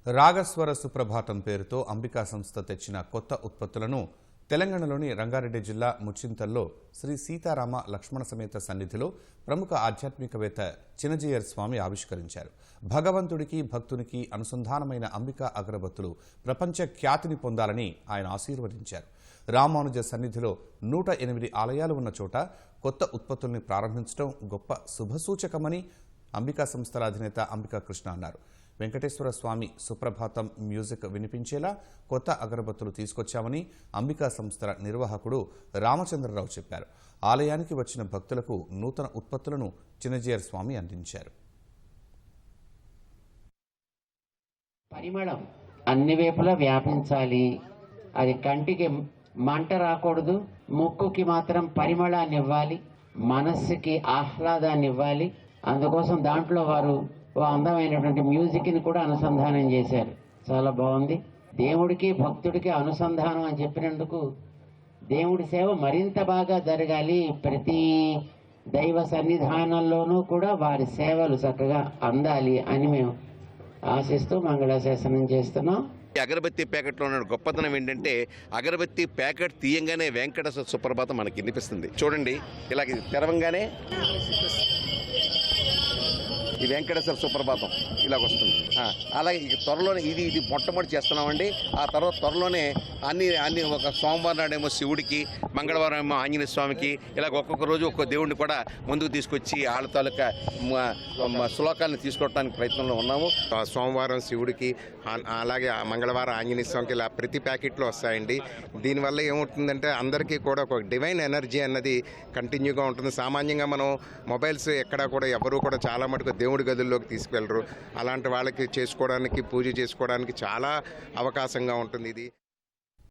రాగస్వర సుప్రభాతం పేరుతో అంబికా సంస్థ తెచ్చిన కొత్త ఉత్పత్తులను తెలంగాణలోని రంగారెడ్డి జిల్లా ముచ్చింతల్లో శ్రీ సీతారామ లక్ష్మణ సమేత సన్నిధిలో ప్రముఖ ఆధ్యాత్మికవేత్త చినజీయర్ స్వామి ఆవిష్కరించారు. భగవంతుడికి భక్తునికి అనుసంధానమైన అంబికా అగరబత్తులు ప్రపంచ ఖ్యాతిని పొందాలని ఆయన ఆశీర్వదించారు. రామానుజ సన్నిధిలో 108 ఆలయాలు ఉన్న చోట కొత్త ఉత్పత్తుల్ని ప్రారంభించడం గొప్ప శుభసూచకమని అంబికా సంస్థల అధినేత అంబికా కృష్ణ అన్నారు. వెంకటేశ్వర స్వామి సుప్రభాతం మ్యూజిక్ వినిపించేలా కొత్త అగరబత్తులు తీసుకొచ్చామని అంబికా సంస్థల నిర్వాహకుడు రామచంద్రరావు చెప్పారు. ఆలయానికి వచ్చిన భక్తులకు నూతన ఉత్పత్తులను చినజీయర్ స్వామి అందించారు. పరిమళం అన్ని వైపులా వ్యాపించాలి. అది కంటికి మంట రాకూడదు, ముక్కుకి మాత్రం పరిమళాన్ని ఇవ్వాలి, మనస్సుకి ఆహ్లాదాన్ని ఇవ్వాలి. అందుకోసం దాంట్లో వారు ఓ అందమైనటువంటి మ్యూజిక్ని కూడా అనుసంధానం చేశారు. చాలా బాగుంది. దేవుడికి భక్తుడికి అనుసంధానం అని చెప్పినందుకు దేవుడి సేవ మరింత బాగా జరగాలి. ప్రతి దైవ సన్నిధానంలోనూ కూడా వారి సేవలు చక్కగా అందాలి అని మేము ఆశిస్తూ మంగళాశాసనం చేస్తున్నాం. అగరబత్తి ప్యాకెట్లో ఉన్న గొప్పతనం ఏంటంటే అగరబత్తి ప్యాకెట్ తీయంగానే వెంకటేశ్వర సుప్రభాతం మనకి వినిపిస్తుంది. చూడండి, ఇలాగ తెరవంగానే ఈ వెంకటేశ్వర సుప్రభాతం ఇలాగ వస్తుంది. అలాగే త్వరలోనే ఇది మొట్టమొదటి చేస్తున్నామండి. ఆ తర్వాత త్వరలోనే అన్ని ఒక సోమవారం నాడేమో శివుడికి, మంగళవారం ఏమో ఆంజనేయ స్వామికి, ఇలాగ ఒక్కొక్క రోజు ఒక్కొక్క దేవుడిని కూడా ముందుకు తీసుకొచ్చి వాళ్ళ తాలూకా శ్లోకాలను తీసుకోవడానికి ప్రయత్నంలో ఉన్నాము. సోమవారం శివుడికి, అలాగే మంగళవారం ఆంజనేయ స్వామికి ఇలా ప్రతి ప్యాకెట్లో వస్తాయండి. దీనివల్ల ఏమవుతుందంటే అందరికీ కూడా ఒక డివైన్ ఎనర్జీ అన్నది కంటిన్యూగా ఉంటుంది. సామాన్యంగా మనం మొబైల్స్ ఎక్కడా కూడా ఎవరు కూడా చాలా మటుకు దేవుడి గదుల్లోకి తీసుకెళ్లరు. అలాంటి వాళ్ళకి చేసుకోవడానికి, పూజ చేసుకోవడానికి చాలా అవకాశంగా ఉంటుంది ఇది.